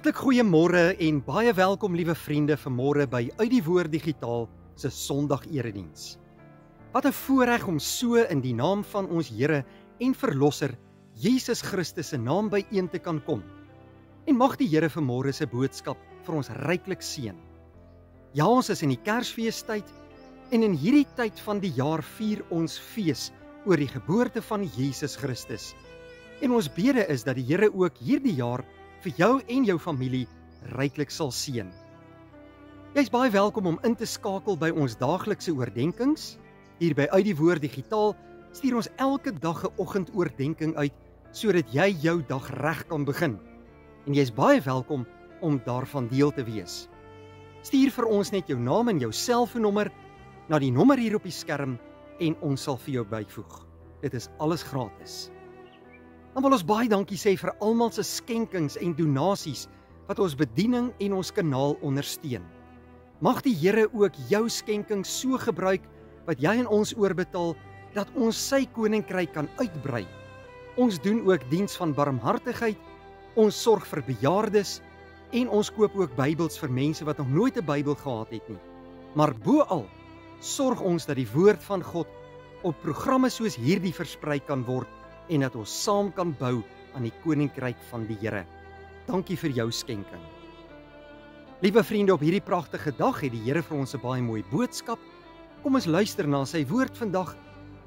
Hartlik goeiemôre en baie welkom liewe vriende vanmôre by Uit die Woord Digitaal se Sondag Erediens. Wat 'n voorreg om so in die naam van ons Here en Verlosser Jesus Christus se naam byeen te kan kom. En mag die Here vanmôre se boodskap vir ons ryklik seën. Ja, ons is in die Kersfeestyd en in hierdie tyd van die jaar vier ons fees oor die geboorte van Jesus Christus. En ons bede is dat die Here ook hierdie jaar vir jou en jou familie ryklik sal seën. Jy's baie welkom om in te skakel by ons daaglikse oordenkings. Hier by Uit die Woord Digitaal stuur ons elke dag 'n oggendoordenking uit sodat jy jou dag reg kan begin. En jy's baie welkom om daarvan deel te wees. Stuur vir ons net jou naam en jou selfoonnommer na die nommer hier op die skerm en ons sal vir jou byvoeg. Dit is alles gratis. Dan wil ons baie dankie sê vir almal se skenkings en donasies wat ons bediening en ons kanaal ondersteun. Mag die Here ook jou skenkings so gebruik wat jy en ons oorbetaal dat ons sy koninkryk kan uitbrei. Ons doen ook diens van barmhartigheid, ons sorg vir bejaardes en ons koop ook Bybels vir mense wat nog nooit 'n Bybel gehad het nie. Maar bo-al sorg ons dat die woord van God op programme soos hierdie versprei kan word en dat ons saam kan bou aan die koninkryk van die Here. Dankie vir jou skenking. Liewe vriende, op hierdie pragtige dag het die Here vir ons 'n baie mooi boodskap. Kom ons luister na sy woord vandag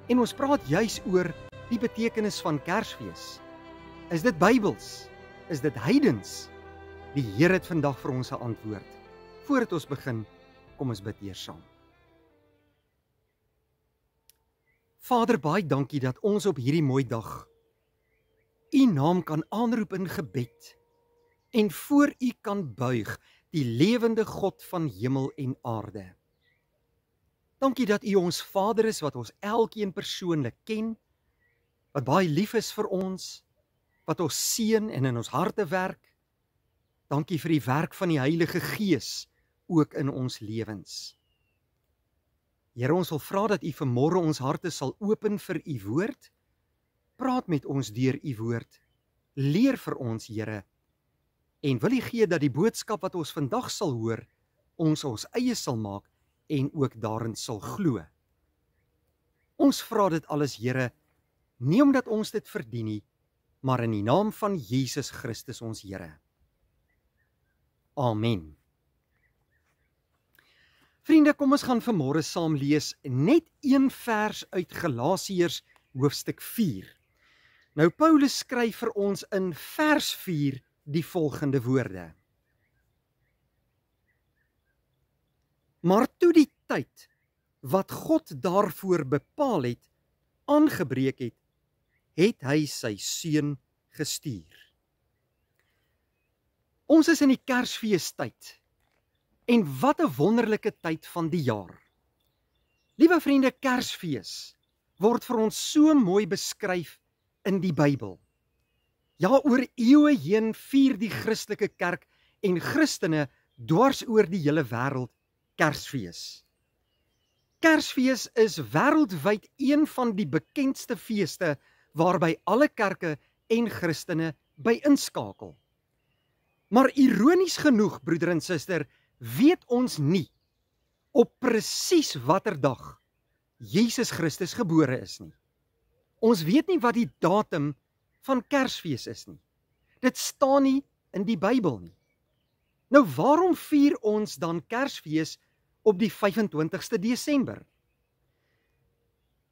en ons praat juis oor die betekenis van Kersfees. Is dit Bybels? Is dit heidens? Die Here het vandag vir ons 'n antwoord. Voordat ons begin, kom ons bid eers saam. Vader, baie dankie dat ons op hierdie mooi dag U naam kan aanroep in gebed en voor U kan buig, die lewende God van hemel en aarde. Dankie dat U ons Vader is wat ons elkeen persoonlik ken, wat baie lief is vir ons, wat ons seën en in ons harte werk. Dankie vir die werk van die Heilige Gees ook in ons lewens. Here, ons wil vra dat U vanmôre ons harte sal open vir U woord. Praat met ons deur U woord. Leer vir ons, Here. En wil U gee dat die boodskap wat ons vandag sal hoor, ons eie sal maak en ook daarin sal glo. Ons vra dit alles, Here, nie omdat ons dit verdien nie, maar in die naam van Jesus Christus ons Here. Amen. Vriende, kom ons gaan vanmôre saam lees net een vers uit Galasiërs hoofstuk 4. Nou Paulus skryf vir ons in vers 4 die volgende woorde. Maar toe die tyd wat God daarvoor bepaal het, aangebreek het, het hy sy seun gestuur. Ons is in die Kersfeestyd. En wat 'n wonderlike tyd van die jaar. Liewe vriende, Kersfees word vir ons so mooi beskryf in die Bybel. Ja, oor eeue heen vier die Christelike kerk en Christene dwars oor die hele wêreld Kersfees. Kersfees is wêreldwyd een van die bekendste feeste waarby alle kerke en Christene by inskakel. Maar ironies genoeg, broeder en suster, weet ons nie op presies watter dag Jesus Christus gebore is nie. Ons weet nie wat die datum van Kersfees is nie. Dit staan nie in die Bybel nie. Nou waarom vier ons dan Kersfees op die 25ste Desember?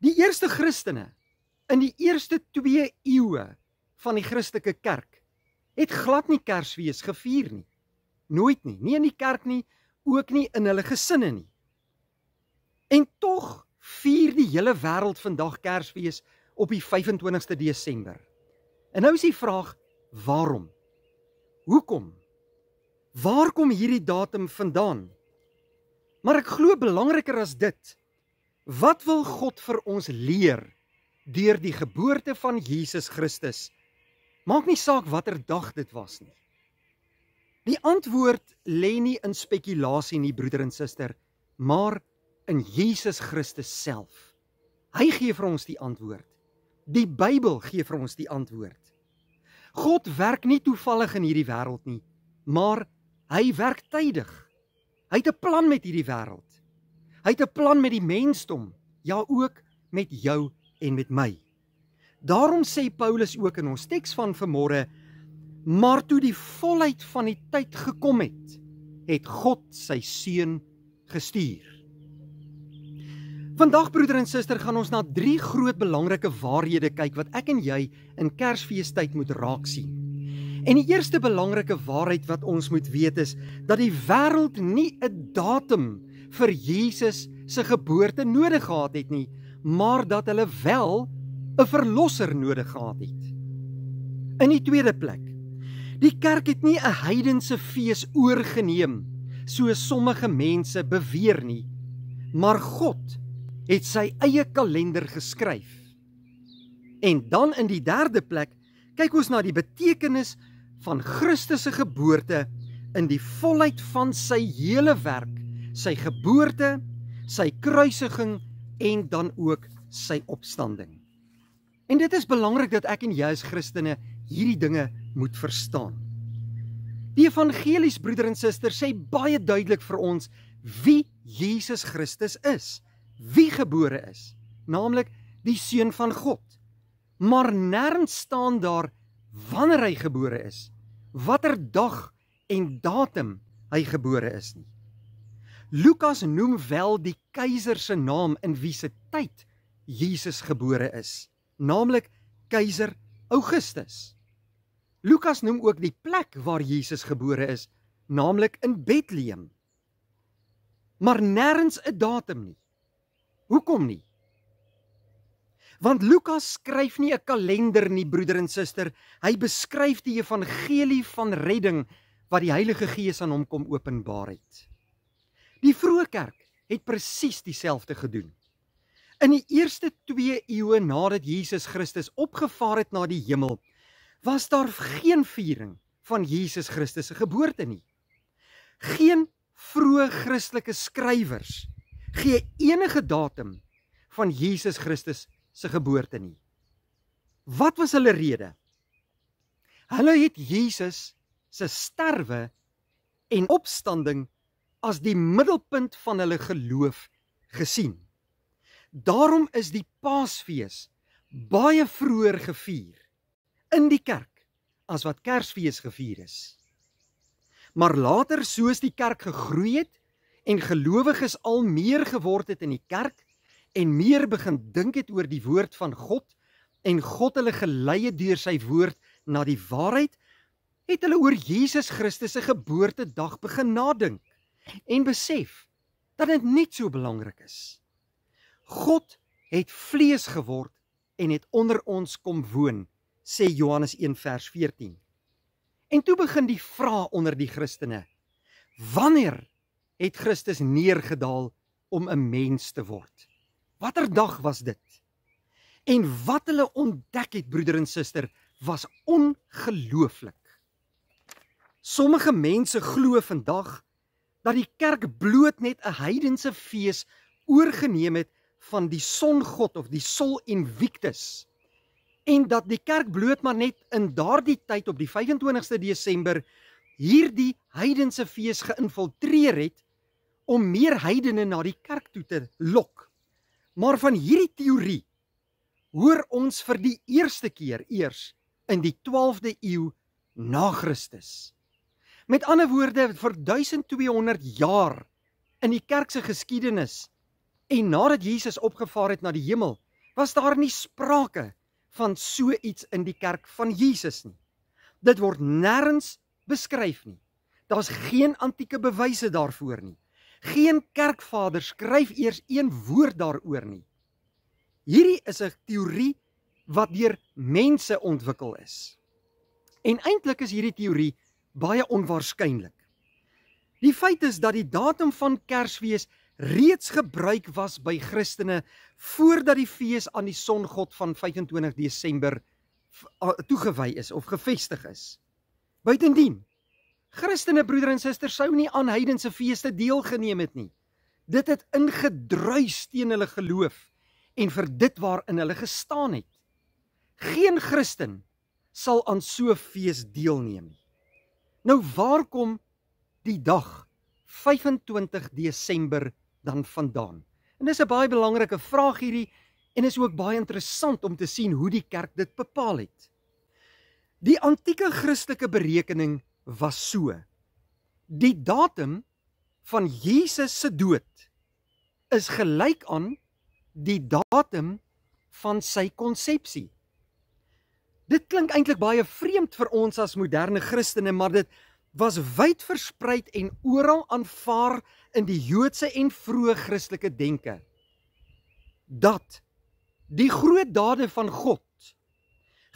Die eerste Christene in die eerste 2 eeue van die Christelike kerk het glad nie Kersfees gevier nie. Nooit nie, nie in die kerk nie, ook nie in hulle gesinne nie. En tog vier die hele wêreld vandag Kersfees op die 25ste Desember. En nou is die vraag, waarom? Hoekom? Waar kom hierdie datum vandaan? Maar ek glo belangriker as dit, wat wil God vir ons leer deur die geboorte van Jesus Christus? Maak nie saak watter dag dit was nie. Die antwoord lê nie in spekulasie nie, broeder en suster, maar in Jesus Christus self. Hy gee vir ons die antwoord. Die Bybel gee vir ons die antwoord. God werk nie toevallig in hierdie wêreld nie, maar hy werk tydig. Hy het 'n plan met hierdie wêreld. Hy het 'n plan met die mensdom, ja ook met jou en met my. Daarom sê Paulus ook in ons teks van vanmôre, maar toe die volheid van die tyd gekom het, het God sy seun gestuur. Vandag, broeder en suster, gaan ons na 3 groot belangrike waarhede kyk wat ek en jy in Kersfeestyd moet raak sien. En die eerste belangrike waarheid wat ons moet weet is, dat die wêreld nie 'n datum vir Jesus se geboorte nodig gehad het nie, maar dat hulle wel 'n verlosser nodig gehad het. In die tweede plek, die kerk het nie 'n heidense fees oorgeneem, soos sommige mense beweer nie, maar God het sy eie kalender geskryf. En dan in die derde plek, kyk ons na die betekenis van Christus se geboorte in die volheid van sy hele werk, sy geboorte, sy kruisiging en dan ook sy opstanding. En dit is belangrik dat ek en jy as Christene hierdie dinge moet verstaan. Die evangelies, broeder en suster, sê baie duidelik vir ons wie Jesus Christus is, wie gebore is, naamlik die seun van God. Maar nêrens staan daar wanneer hy gebore is, watter dag en datum hy gebore is nie. Lukas noem wel die keiser se naam in wie se tyd Jesus gebore is, naamlik keiser Augustus. Lukas noem ook die plek waar Jesus gebore is, naamlik in Bethlehem. Maar nêrens 'n datum nie. Hoekom nie? Want Lukas skryf nie 'n kalender nie, broeder en suster. Hy beskryf die evangelie van redding wat die Heilige Gees aan hom kom openbaar het. Die vroeë kerk het presies dieselfde gedoen. In die eerste 2 eeue nadat Jesus Christus opgevaar het na die hemel, was daar geen viering van Jesus Christus se geboorte nie. Geen vroeë Christelike skrywers gee enige datum van Jesus Christus se geboorte nie. Wat was hulle rede? Hulle het Jesus se sterwe en opstanding as die middelpunt van hulle geloof gesien. Daarom is die Paasfees baie vroeër gevier in die kerk as wat Kersfees gevier is. Maar later, soos die kerk gegroei het en gelowiges al meer geword het in die kerk en meer begin dink het oor die woord van God en God hulle gelei het deur sy woord na die waarheid, het hulle oor Jesus Christus se geboortedag begin nadink en besef dat dit net so belangrik is. God het vlees geword en het onder ons kom woon, sê Johannes 1 vers 14. En toe begin die vraag onder die Christene: wanneer het Christus neergedaal om 'n mens te word? Watter dag was dit? En wat hulle ontdek het, broeder en suster, was ongelooflik. Sommige mense glo vandag dat die kerk bloot net 'n heidense fees oorgeneem het van die songod of die Sol Invictus, en dat die kerk bloot maar net in daardie tyd op die 25ste Desember hierdie heidense fees geïnfiltreer het om meer heidene na die kerk toe te lok. Maar van hierdie teorie hoor ons vir die eerste keer eers in die 12de eeu na Christus. Met ander woorde, vir 1200 jaar in die kerk se geskiedenis en nadat Jesus opgevaar het na die hemel, was daar nie sprake van so iets in die kerk van Jesus nie. Dit word nêrens beskryf nie. Daar's geen antieke bewyse daarvoor nie. Geen kerkvader skryf eers een woord daaroor nie. Hierdie is 'n teorie wat deur mense ontwikkel is. En eintlik is hierdie teorie baie onwaarskynlik. Die feit is dat die datum van Kersfees reeds gebruik was by Christene voordat die fees aan die songod van 25 Desember toegewy is of gevestig is. Buitendien, Christene, broeder en suster, sou nie aan heidense feeste deelgeneem het nie. Dit het ingedruis teen hulle geloof en vir dit waarin hulle gestaan het. Geen Christen sal aan so 'n fees deelneem nie. Nou waar kom die dag 25 Desember dan vandaan? En dis 'n baie belangrike vraag hierdie, en is ook baie interessant om te sien hoe die kerk dit bepaal het. Die antieke Christelike berekening was so: die datum van Jesus se dood is gelyk aan die datum van sy konsepsie. Dit klink eintlik baie vreemd vir ons as moderne Christene, maar dit was wyd verspreid en oral aanvaar in die Joodse en vroeë Christelike denke, dat die groot dade van God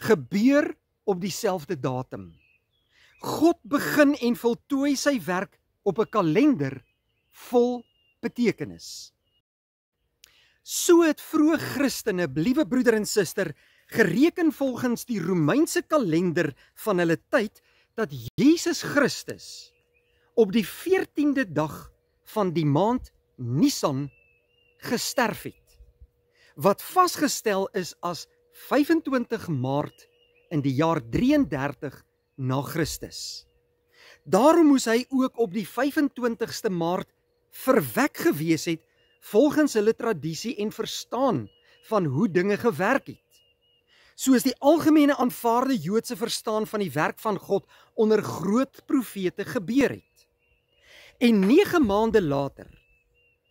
gebeur op dieselfde datum. God begin en voltooi sy werk op 'n kalender vol betekenis. So het vroeë Christene, liewe broeder en suster, gereken volgens die Romeinse kalender van hulle tyd, dat Jesus Christus op die 14de dag van die maand Nisan gesterf het, wat vasgestel is as 25 Maart in die jaar 33 na Christus. Daarom moes hy ook op die 25ste Maart verwek gewees het volgens hulle tradisie en verstaan van hoe dinge gewerk het, soos die algemene aanvaarde Joodse verstaan van die werk van God onder groot profete gebeur het. En 9 maande later,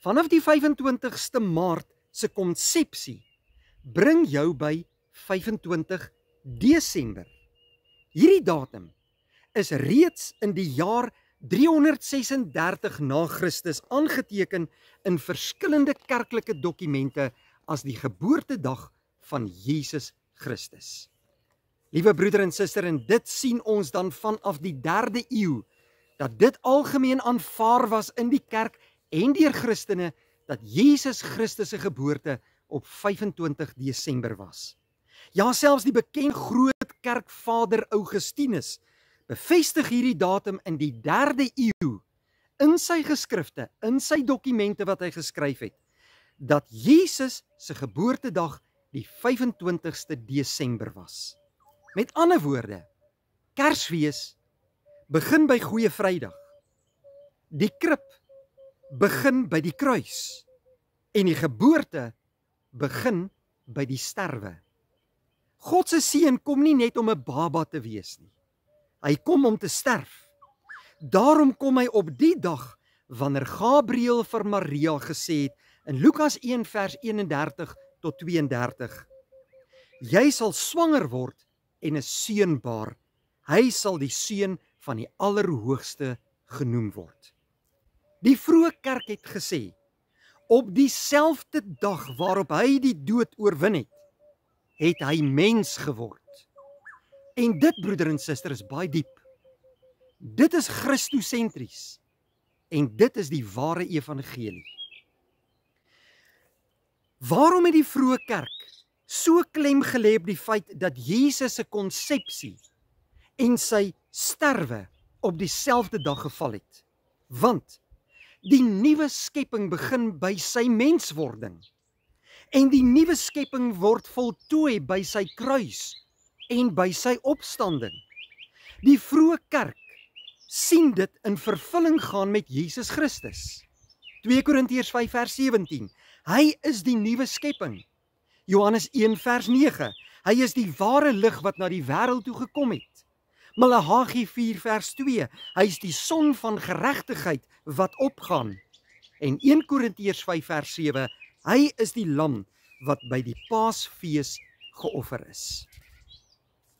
vanaf die 25ste Maart se konsepsie, bring jou by 25 Desember. Hierdie datum is reeds in die jaar 336 na Christus aangeteken in verskillende kerklike dokumente as die geboortedag van Jesus Christus. Liewe broeder en suster, en dit sien ons dan vanaf die 3de eeu, dat dit algemeen aanvaar was in die kerk en deur Christene, dat Jesus Christus se geboorte op 25 Desember was. Ja, selfs die bekende groot kerkvader Augustinus bevestig hierdie datum in die 3de eeu in sy geskrifte, in sy dokumente wat hy geskryf het, dat Jesus se geboortedag die 25ste Desember was. Met ander woorde, Kersfees begin by Goeie Vrydag. Die krib begin by die kruis en die geboorte begin by die sterwe. God se seun kom nie net om 'n baba te wees nie. Hy kom om te sterf. Daarom kom hy op die dag wanneer Gabriël vir Maria gesê het in Lukas 1 vers 31 tot 32. Jy sal swanger word en 'n seun baar. Hy sal die seun van die Allerhoogste genoem word. Die vroeë kerk het gesê, op dieselfde dag waarop hy die dood oorwin het hy mens geword. En dit, broeder en suster, is baie diep. Dit is Christosentries en dit is die ware evangelie. Waarom het die vroeë kerk so klem gelê op die feit dat Jesus se konsepsie en sy sterwe op dieselfde dag geval het? Want die nuwe skepping begin by sy menswording en die nuwe skepping word voltooi by sy kruis en by sy opstanding. Die vroeë kerk sien dit in vervulling gaan met Jesus Christus. 2 Korintiërs 5 vers 17. Hy is die nuwe skepping. Johannes 1 vers 9. Hy is die ware lig wat na die wêreld toe gekom het. Maleagi 4 vers 2. Hy is die son van geregtigheid wat opgaan. En 1 Korintiërs 5 vers 7. Hy is die lam wat by die Paasfees geoffer is.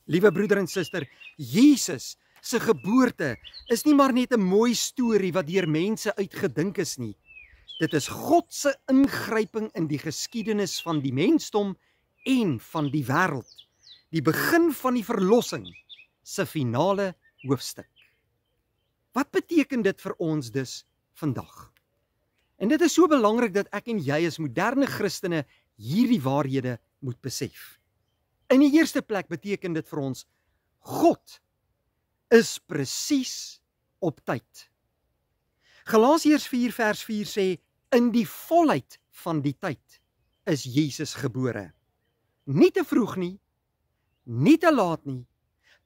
Liewe broeder en suster, Jesus se geboorte is nie maar net 'n mooi storie wat deur mense uitgedink is nie. Dit is God se ingryping in die geskiedenis van die mensdom en van die wêreld. Die begin van die verlossing se finale hoofstuk. Wat beteken dit vir ons dus vandag? En dit is so belangrik dat ek en jy as moderne Christene hierdie waarhede moet besef. In die eerste plek beteken dit vir ons, God is presies op tyd. Galasiërs 4 vers 4 sê, in die volheid van die tyd is Jesus gebore. Nie te vroeg nie, nie te laat nie,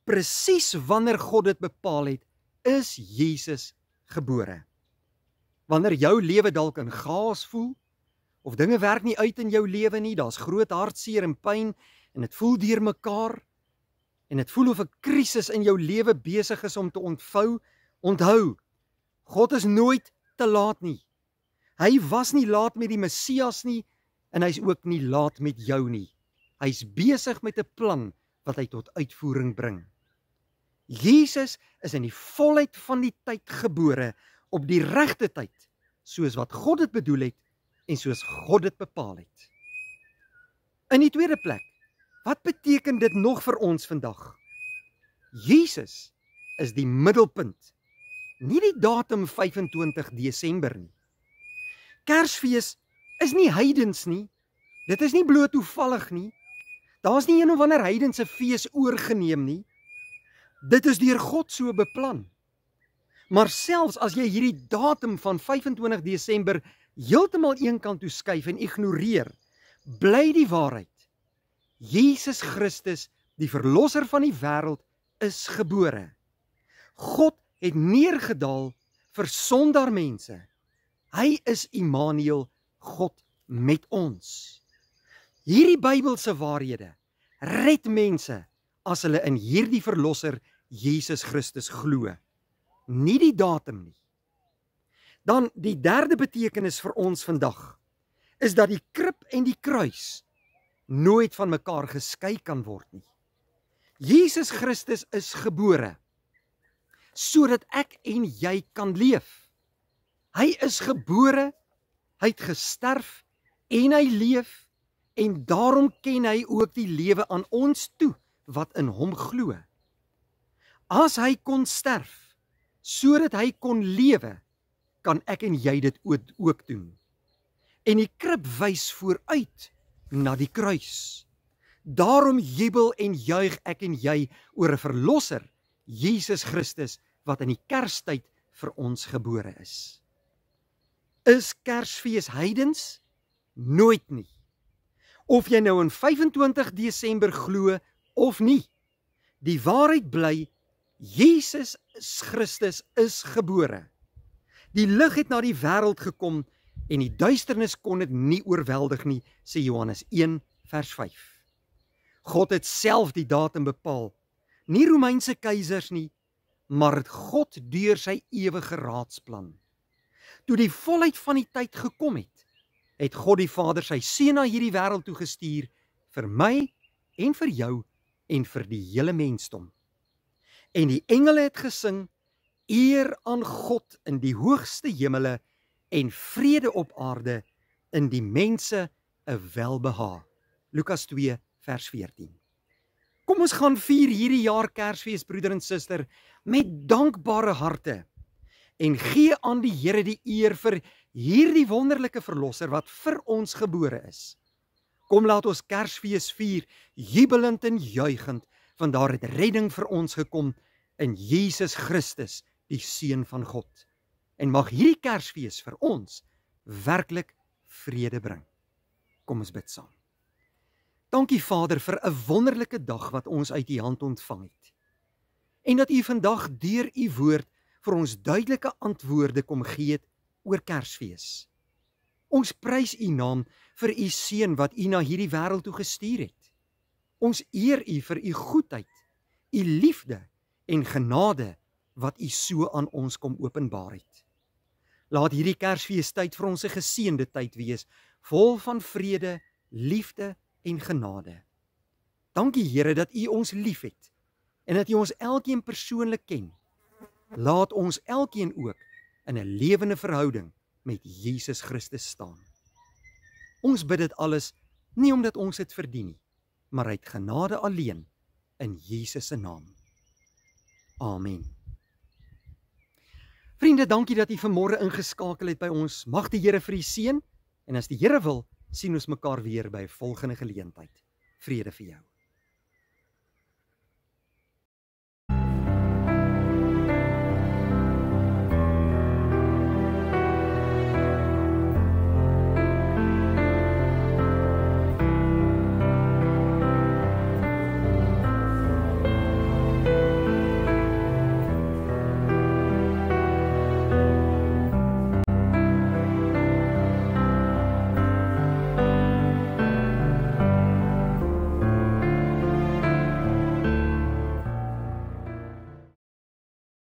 presies wanneer God dit bepaal het, is Jesus gebore. Wanneer jou lewe dalk in chaos voel, of dinge werk nie uit in jou lewe nie, daar's groot hartseer en pyn, en dit voel deurmekaar, en dit voel of 'n krisis in jou lewe besig is om te ontvou, onthou, God is nooit te laat nie. Hy was nie laat met die Messias nie, en hy's ook nie laat met jou nie. Hy's besig met 'n plan wat hy tot uitvoering bring. Jesus is in die volheid van die tyd gebore, op die regte tyd, soos wat God dit bedoel het, en soos God dit bepaal het. In die tweede plek, wat beteken dit nog vir ons vandag? Jesus is die middelpunt, nie die datum 25 Desember nie. Kersfees is nie heidens nie, dit is nie bloot toevallig nie, daar's nie een of ander heidense fees oorgeneem nie, dit is deur God so beplan. Maar selfs as jy hierdie datum van 25 Desember heeltemal eenkant toe skuif en ignoreer, bly die waarheid. Jesus Christus, die verlosser van die wêreld, is gebore. God het neergedaal vir sondaar mense. Hy is Immanuel, God met ons. Hierdie Bybelse waarhede red mense as hulle in hierdie verlosser Jesus Christus glo. Nie die datum nie. Dan die derde betekenis vir ons vandag, is dat die krib en die kruis nooit van mekaar geskei kan word nie. Jesus Christus is gebore, sodat ek en jy kan leef. Hy is gebore, hy het gesterf en hy leef, en daarom ken hy ook die lewe aan ons toe, wat in hom glo. As hy kon sterf, sodat hy kon lewe, kan ek en jy dit ook doen. En die krib wys vooruit na die kruis. Daarom jubel en juig ek en jy oor 'n verlosser, Jesus Christus, wat in die Kerstyd vir ons gebore is. Is Kersfees heidens? Nooit nie. Of jy nou in 25 Desember glo of nie, die waarheid bly, Jesus Christus is gebore. Die lig het na die wêreld gekom en die duisternis kon dit nie oorweldig nie, sê Johannes 1 vers 5. God het self die datum bepaal, nie Romeinse keisers nie, maar het God deur sy ewige raadsplan. Toe die volheid van die tyd gekom het God die Vader sy seun na hierdie wêreld toe gestuur, vir my en vir jou en vir die hele mensdom. En die engele het gesing, eer aan God in die hoogste hemele en vrede op aarde in die mense 'n welbehae. Lukas 2 vers 14. Kom ons gaan vier hierdie jaar Kersfees, broeder en suster, met dankbare harte en gee aan die Here die eer vir hierdie wonderlike verlosser wat vir ons gebore is. Kom laat ons Kersfees vier, jubelend en juigend, want daar het redding vir ons gekom in Jesus Christus, die Seun van God. En mag hierdie Kersfees vir ons werklik vrede bring. Kom ons bid saam. Dankie Vader vir 'n wonderlike dag wat ons uit U hand ontvang het. En dat U vandag deur U woord vir ons duidelike antwoorde kom gee het oor Kersfees. Ons prys U naam vir U seun wat U na hierdie wêreld toe gestuur het. Ons eer U vir U goedheid, U liefde en genade wat U so aan ons kom openbaar het. Laat hierdie Kersfeestyd vir ons 'n geseënde tyd wees, vol van vrede, liefde en genade. Dankie Here dat U ons liefhet en dat U ons elkeen persoonlik ken. Laat ons elkeen ook in 'n lewende verhouding met Jesus Christus staan. Ons bid dit alles nie omdat ons dit verdien nie, maar uit genade alleen in Jesus se naam. Amen. Vriende, dankie dat U vanmôre ingeskakel het by ons. Mag die Here vir U seën en as die Here wil, sien ons mekaar weer by 'n volgende geleentheid. Vrede vir jou.